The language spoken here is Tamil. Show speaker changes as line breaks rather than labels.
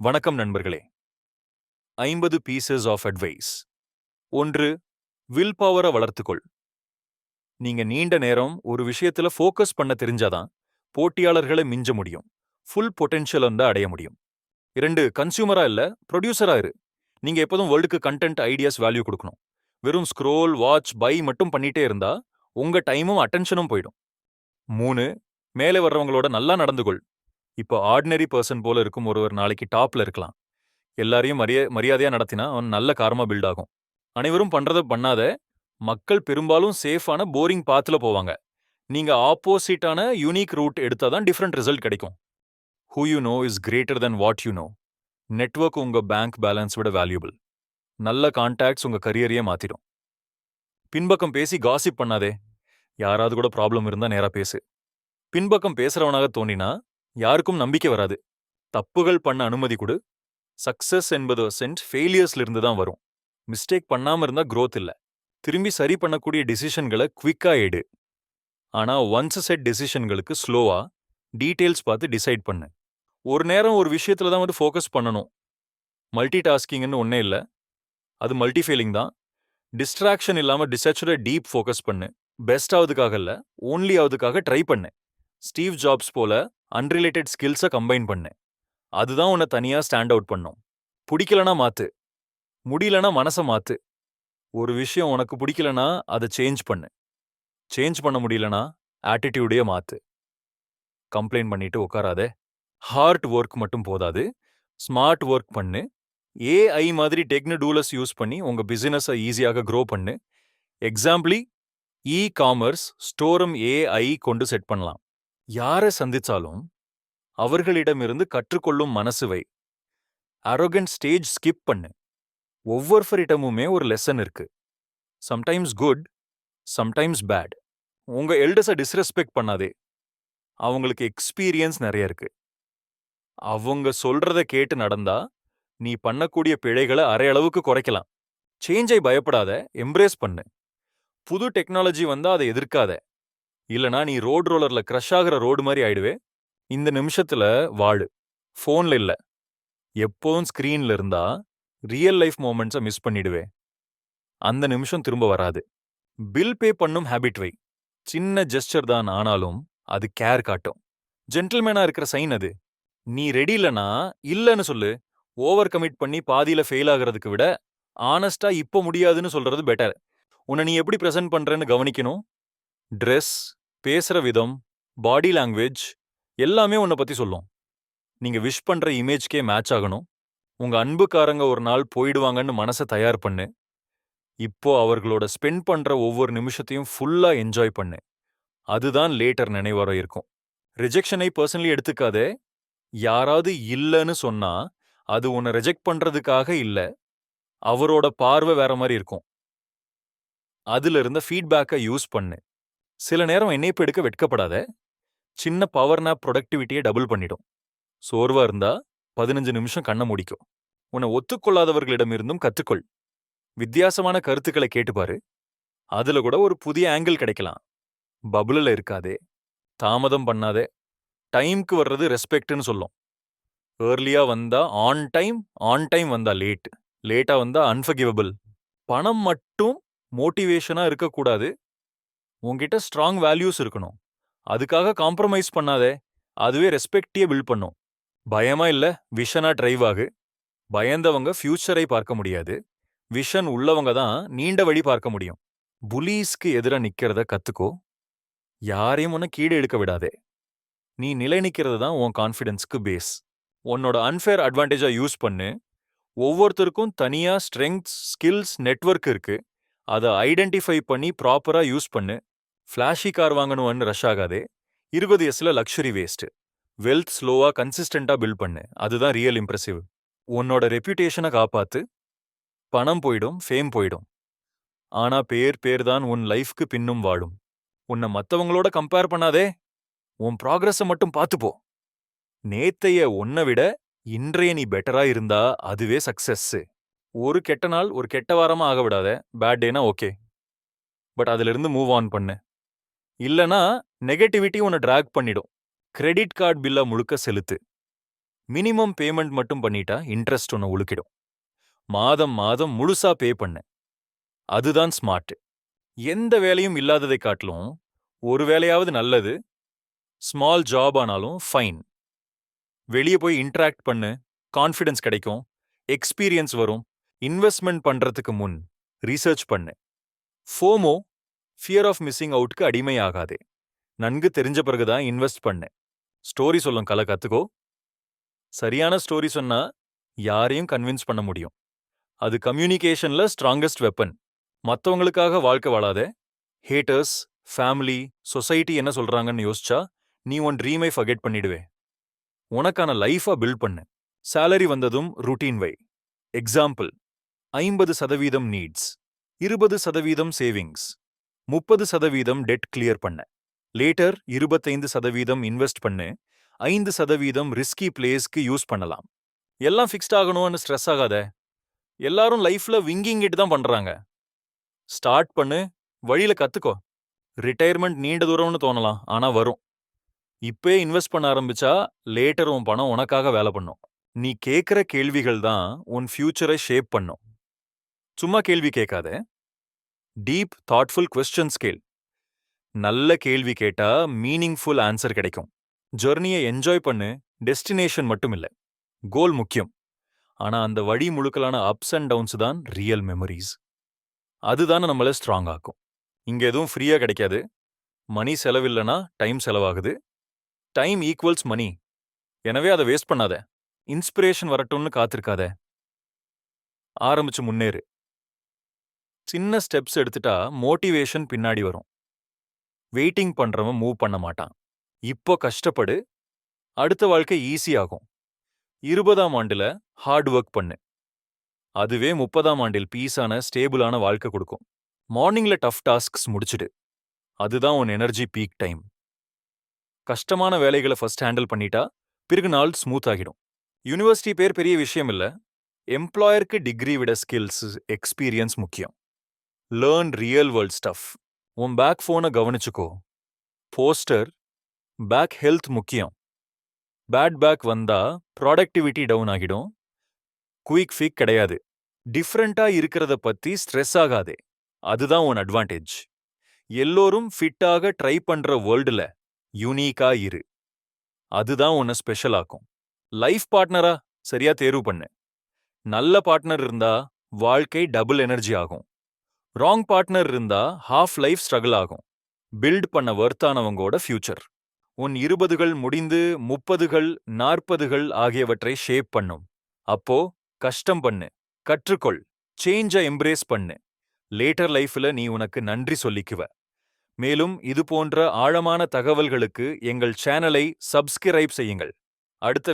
வணக்கம் நண்பர்களே. 50 பீசஸ் ஆஃப் அட்வைஸ். 1. வில் பவரை வளர்த்துக்கொள். நீங்க நீண்ட நேரம் ஒரு விஷயத்துல ஃபோக்கஸ் பண்ண தெரிஞ்சாதான் போட்டியாளர்களை மிஞ்ச முடியும். ஃபுல் பொட்டென்ஷியல் வந்து அடைய முடியும். 2. கன்சியூமரா இல்ல, ப்ரொடியூசரா இரு. நீங்க எப்போதும் வேர்ல்டுக்கு கண்டென்ட், ஐடியாஸ், வேல்யூ கொடுக்கணும். வெறும் ஸ்க்ரோல், வாட்ச், பை மட்டும் பண்ணிட்டே இருந்தா உங்க டைமும் அட்டென்ஷனும் போயிடும். 3. மேலே வர்றவங்களோட நல்லா நடந்துகொள். இப்போ ஆர்டினரி பர்சன் போல இருக்கும் ஒருவர் நாளைக்கு டாப்ல இருக்கலாம். எல்லாரையும் மரியாதையா நடத்தினா அவன் நல்ல காரமா பில்ட் ஆகும். அனைவரும் பண்றத பண்ணாத. மக்கள் பெரும்பாலும் சேஃபான போரிங் பாத்துல போவாங்க. நீங்க ஆப்போசிட்டான யூனிக் ரூட் எடுத்தாதான் டிஃபரெண்ட் ரிசல்ட் கிடைக்கும். Who you know is greater then what you know. Network உங்க பேங்க் பேலன்ஸ் விட வேல்யூபிள். நல்ல கான்டாக்ட்ஸ் உங்க கரியரையே மாத்திடும். பின்பக்கம் பேசி காசிப் பண்ணாதே. யாராவது கூட ப்ராப்ளம் இருந்தா நேரா பேசு. பின்பக்கம் பேசுறவனாக தோணினா யாருக்கும் நம்பிக்கை வராது. தப்புகள் பண்ண அனுமதி கொடு. சக்சஸ் என்பது ஃபெயிலியர்ஸ்ல இருந்து தான் வரும். மிஸ்டேக் பண்ணாம இருந்தா growth இல்ல. திரும்பி சரி பண்ணக்கூடிய டிசிஷன்களை குவிக்கா எடு. ஆனா ஒன்ஸ் செட் டிசிஷன்களுக்கு ஸ்லோவா டீடைல்ஸ் பார்த்து டிசைட் பண்ணு. ஒரு நேரம் ஒரு விஷயத்துல தான் வந்து ஃபோக்கஸ் பண்ணணும். மல்டி டாஸ்கிங்னு ஒன்னே இல்ல. அது மல்டி ஃபெயிலிங் தான். டிஸ்ட்ராக்ஷன் இல்லாம டிசச்சுரா டீப் ஃபோக்கஸ் பண்ணு. பெஸ்ட் ஆவதுக்காக இல்ல, ஓன்லி ஆவதுக்காக ட்ரை பண்ணு. ஸ்டீவ் ஜாப்ஸ் போல அன்ரிலேட்டட் ஸ்கில்ஸை கம்பைன் பண்ணு. அதுதான் உன்னை தனியா ஸ்டாண்ட் அவுட் பண்ணும். பிடிக்கலனா மாத்து. முடியலனா மனசை மாத்து. ஒரு விஷயம் உனக்கு பிடிக்கலனா அதை சேஞ்ச் பண்ணு. சேஞ்ச் பண்ண முடியலனா ஆட்டிடியூடே மாத்து. கம்ப்ளைண்ட் பண்ணிட்டு உட்காராதே. ஹார்ட் ஒர்க் மட்டும் போதாது, ஸ்மார்ட் ஒர்க் பண்ணு. ஏஐ மாதிரி டெக்னடூலஸ் யூஸ் பண்ணி உங்க பிசினஸை ஈஸியாக க்ரோ பண்ணு. எக்ஸாம்பிளி, காமர்ஸ் ஸ்டோரம் ஏஐ கொண்டு செட் பண்ணலாம். யாரை சந்திச்சாலும் அவர்களிடமிருந்து கற்றுக்கொள்ளும் மனசு வை. அரொகன்ட் ஸ்டேஜ் ஸ்கிப் பண்ணு. ஒவ்வொருவரிடமுமே ஒரு லெசன் இருக்கு. Sometimes good, sometimes bad. உங்க எல்டர்ஸை டிஸ்ரெஸ்பெக்ட் பண்ணாதே. அவங்களுக்கு எக்ஸ்பீரியன்ஸ் நிறைய இருக்கு. அவங்க சொல்றத கேட்டு நடந்தா நீ பண்ணக்கூடிய பிழைகளை அரையளவுக்கு குறைக்கலாம். சேஞ்சை பயப்படாத, எம்ப்ரேஸ் பண்ணு. புது டெக்னாலஜி வந்தா அதை எதிர்க்காத. இல்லனா நீ ரோட் ரோலர்ல கிரஷ் ஆகிற ரோடு மாதிரி ஆயிடுவே. இந்த நிமிஷத்துல வாழு, ஃபோன்ல இல்ல. எப்போதும் ஸ்கிரீன்ல இருந்தா ரியல் லைஃப் மொமெண்ட்ஸை மிஸ் பண்ணிடுவே. அந்த நிமிஷம் திரும்ப வராது. பில் பே பண்ணும் ஹேபிட் வை. சின்ன ஜெஸ்டர் தான், ஆனாலும் அது கேர் காட்டும். ஜென்டில்மேனா இருக்கிற சைன் அது. நீ ரெடி இல்லனா இல்லன்னு சொல்லு. ஓவர் கமிட் பண்ணி பாதியில ஃபெயில் ஆகிறதுக்கு விட ஆனஸ்டா இப்போ முடியாதுன்னு சொல்றது பெட்டர். உன்னை நீ எப்படி பிரசன்ட் பண்றேன்னு கவனிக்கணும். ட்ரெஸ், பேசுற விதம், பாடி லாங்குவேஜ் எல்லாமே உன்னை பத்தி சொல்லும். நீங்க விஷ் பண்ற இமேஜ்க்கே மேட்ச் ஆகணும். உங்க அன்புக்காரங்க ஒரு நாள் போயிடுவாங்கன்னு மனசை தயார் பண்ணு. இப்போ அவர்களோட ஸ்பெண்ட் பண்ற ஒவ்வொரு நிமிஷத்தையும் ஃபுல்லா என்ஜாய் பண்ணு. அதுதான் லேட்டர் நினைவர இருக்கும். ரிஜெக்ஷனை பர்சனலி எடுத்துக்காதே. யாராவது இல்லன்னு சொன்னா அது உன்னை ரிஜெக்ட் பண்றதுக்காக இல்ல, அவரோட பார்வை வேற மாதிரி இருக்கும். அதுல இருந்த ஃபீட்பேக்கை யூஸ் பண்ணு. சில நேரம் இணைப்பு எடுக்க வெட்கப்படாத. சின்ன பவர் நாப் ப்ரொடக்டிவிட்டியை டபுள் பண்ணிடும். சோர்வா இருந்தா 15 நிமிஷம் கண்ணை மூடிக்கும். உன்னை ஒத்துக்கொள்ளாதவர்களிடமிருந்தும் கத்துக்கொள். வித்தியாசமான கருத்துக்களை கேட்டுப்பாரு. அதுல கூட ஒரு புதிய ஆங்கிள் கிடைக்கலாம். பபுளில் இருக்காதே. தாமதம் பண்ணாதே. டைம்க்கு வர்றது ரெஸ்பெக்ட்னு சொல்லும். ஏர்லியா வந்தா ஆன் டைம், ஆன் டைம் வந்தா லேட், லேட்டா வந்தா அன்ஃபர்கிவபிள். பணம் மட்டும் மோட்டிவேஷனா இருக்கக்கூடாது. உன்கிட்ட ஸ்ட்ராங் வேல்யூஸ் இருக்கணும். அதுக்காக காம்ப்ரமைஸ் பண்ணாதே. அதுவே ரெஸ்பெக்டியே பில்ட் பண்ணும். பயமா இல்ல, விஷனா டிரைவ் ஆகு. பயந்தவங்க ஃபியூச்சரை பார்க்க முடியாது. விஷன் உள்ளவங்க தான் நீண்ட வழி பார்க்க முடியும். புலீஸ்க்கு எதிரா நிக்கிறத கத்துக்கோ. யாரையும் உன்னை கீழே எடுக்க விடாதே. நீ நிலை நிக்கிறது தான் உன் கான்ஃபிடன்ஸ்க்கு பேஸ். உன்னோட அன்ஃபேர் அட்வான்டேஜா யூஸ் பண்ணு. ஒவ்வொருத்தருக்கும் தனியா ஸ்ட்ரெங்க்ஸ், ஸ்கில்ஸ், நெட்வொர்க் இருக்கு. அதை ஐடென்டிஃபை பண்ணி ப்ராப்பரா யூஸ் பண்ணு. ஃபிளாஷி கார் வாங்கணும்னு ரஷ் ஆகாதே. 20 லக்ஸுரி வேஸ்ட். வெல்த் ஸ்லோவா கன்சிஸ்டண்டா பில்ட் பண்ணு. அதுதான் ரியல் இம்ப்ரெசிவ். உன்னோட ரெப்யூட்டேஷனை காப்பாத்து. பணம் போயிடும், ஃபேம் போயிடும். ஆனா பேர் தான் உன் லைஃப்க்கு பின்னும் வாழும். உன்னை மத்தவங்களோட கம்பேர் பண்ணாதே. உன் ப்ராக்ரஸை மட்டும் பார்த்துப்போ. நேத்தைய உன்னை விட இன்றைய நீ பெட்டரா இருந்தா அதுவே சக்சஸ். ஒரு கெட்ட நாள் ஒரு கெட்ட வாரமா ஆக விடாத. பேட் டேனா ஓகே, பட் அதிலிருந்து மூவ் ஆன் பண்ணு. இல்லனா நெகட்டிவிட்டி உன்னை டிராக் பண்ணிடும். கிரெடிட் கார்டு பில்ல முழுக்க செலுத்து. மினிமம் பேமெண்ட் மட்டும் பண்ணிட்டா இன்ட்ரெஸ்ட் ஒன்று உழுக்கிடும். மாதம் மாதம் முழுசா பே பண்ணு. அதுதான் ஸ்மார்ட். எந்த வேலையும் இல்லாததை காட்டிலும் ஒரு வேலையாவது நல்லது. ஸ்மால் ஜாப் ஆனாலும் ஃபைன். வெளியே போய் இன்டராக்ட் பண்ணு, கான்ஃபிடன்ஸ் கிடைக்கும், எக்ஸ்பீரியன்ஸ் வரும். இன்வெஸ்ட்மெண்ட் பண்றதுக்கு முன் ரீசர்ச் பண்ணு. ஃபோமோ, ஃபியர் ஆஃப் மிஸ்ஸிங் அவுட்க்கு அடிமையாகாதே. நன்கு தெரிஞ்ச பிறகுதான் இன்வெஸ்ட் பண்ணு. ஸ்டோரி சொல்லும் கலை கத்துக்கோ. சரியான ஸ்டோரி சொன்னா யாரையும் கன்வின்ஸ் பண்ண முடியும். அது கம்யூனிகேஷன்ல ஸ்ட்ராங்கஸ்ட் வெப்பன். மத்தவங்களுக்காக வாழ்க்கை வாழாதே. ஹேட்டர்ஸ், ஃபேமிலி, சொசைட்டி என்ன சொல்றாங்கன்னு யோசிச்சா நீ உன் ட்ரீமை ஃபர்கெட் பண்ணிடுவே. உனக்கான லைஃபா பில்ட் பண்ணு. சேலரி வந்ததும் ரூட்டீன் வை. Example, 50% needs, 20% savings, 30% debt clear பண்ண. லேட்டர் 25% இன்வெஸ்ட் பண்ணு, 5% ரிஸ்கி பிளேஸ்க்கு யூஸ் பண்ணலாம். எல்லாம் ஃபிக்ஸ்ட் ஆகணும்னு ஸ்ட்ரெஸ் ஆகாத. எல்லாரும் லைஃப்ல விங்கிங் இட் தான் பண்றாங்க. ஸ்டார்ட் பண்ணு, வழியில கத்துக்கோ. ரிட்டையர்மெண்ட் நீண்ட தூரம்னு தோணலாம், ஆனா வரும். இப்பே இன்வெஸ்ட் பண்ண ஆரம்பிச்சா லேட்டர் உன் பணம் உனக்காக வேலை பண்ணும். நீ கேட்கிற கேள்விகள் தான் உன் ஃபியூச்சரை ஷேப் பண்ணும். சும்மா கேள்வி கேட்காத. டீப் தாட்ஃபுல் கொஸ்டின்ஸ் கேள். நல்ல கேள்வி கேட்டா மீனிங்ஃபுல் ஆன்சர் கிடைக்கும். ஜர்னியை என்ஜாய் பண்ணு, டெஸ்டினேஷன் மட்டும் இல்ல. கோல் முக்கியம், ஆனா அந்த வழி முழுக்கலான அப்ஸ் அண்ட் டவுன்ஸ் தான் ரியல் மெமரிஸ். அதுதானே நம்மள ஸ்ட்ராங் ஆக்கும். இங்க எதுவும் ஃப்ரீயா கிடைக்காது. மணி செலவில்லைனா டைம் செலவாகுது. டைம் ஈக்குவல்ஸ் மணி. எனவே அதை வேஸ்ட் பண்ணாத. இன்ஸ்பிரேஷன் வரட்டும்னு காத்திருக்காத. ஆரம்பிச்சு முன்னேறு. சின்ன ஸ்டெப்ஸ் எடுத்துட்டா மோட்டிவேஷன் பின்னாடி வரும். வெயிட்டிங் பண்றவன் மூவ் பண்ண மாட்டான். இப்போ கஷ்டப்படு, அடுத்த வாழ்க்கை ஈஸி ஆகும். 20ஆம் ஆண்டுல ஹார்ட் ஒர்க் பண்ணு. அதுவே 30ஆம் ஆண்டில் பீஸான ஸ்டேபிளான வாழ்க்கை கொடுக்கும். மார்னிங்ல டஃப் டாஸ்க்ஸ் முடிச்சிடு. அதுதான் உன் எனர்ஜி பீக் டைம். கஷ்டமான வேலைகளை ஃபர்ஸ்ட் ஹேண்டில் பண்ணிட்டா பிறகு நாள் ஸ்மூத் ஆகிடும். யூனிவர்சிட்டி பேர் பெரிய விஷயம் இல்ல. எம்ப்ளாயருக்கு டிகிரி விட ஸ்கில்ஸ், எக்ஸ்பீரியன்ஸ் முக்கியம். Learn real world stuff. உன் பேக் ஃபோனை கவனிச்சுக்கோ. போஸ்டர், பேக் ஹெல்த் முக்கியம். பேட் பேக் வந்தா ப்ராடக்டிவிட்டி டவுன் ஆகிடும். குயிக் ஃபிக் கிடையாது. டிஃப்ரெண்டா இருக்கிறத பத்தி ஸ்ட்ரெஸ் ஆகாதே. அதுதான் உன் அட்வான்டேஜ். எல்லோரும் ஃபிட்டாக ட்ரை பண்ற வேர்ல்டுல யூனிக்கா இரு. அதுதான் உன்னை ஸ்பெஷல் ஆக்கும். லைஃப் பார்ட்னரா சரியா தேர்வு பண்ணு. நல்ல பார்ட்னர் இருந்தா வாழ்க்கை டபுள் எனர்ஜி ஆகும். ராங் பார்ட்னர் இருந்தா ஹாஃப் லைஃப் ஸ்ட்ரகிள் ஆகும். பில்ட் பண்ண வர்த்தானவங்களோட ஃபியூச்சர் உன் 20கள் முடிந்து 30கள் 40கள் ஆகியவற்றை ஷேப் பண்ணும். அப்போ கஷ்டம் பண்ணு, கற்றுக்கொள், சேஞ்ச எம்ப்ரேஸ் பண்ணு. லேட்டர் லைஃப்ல நீ உனக்கு நன்றி சொல்லிக்குவ. மேலும் இது போன்ற ஆழமான தகவல்களுக்கு எங்கள் சேனலை சப்ஸ்கிரைப் செய்யுங்கள். அடுத்த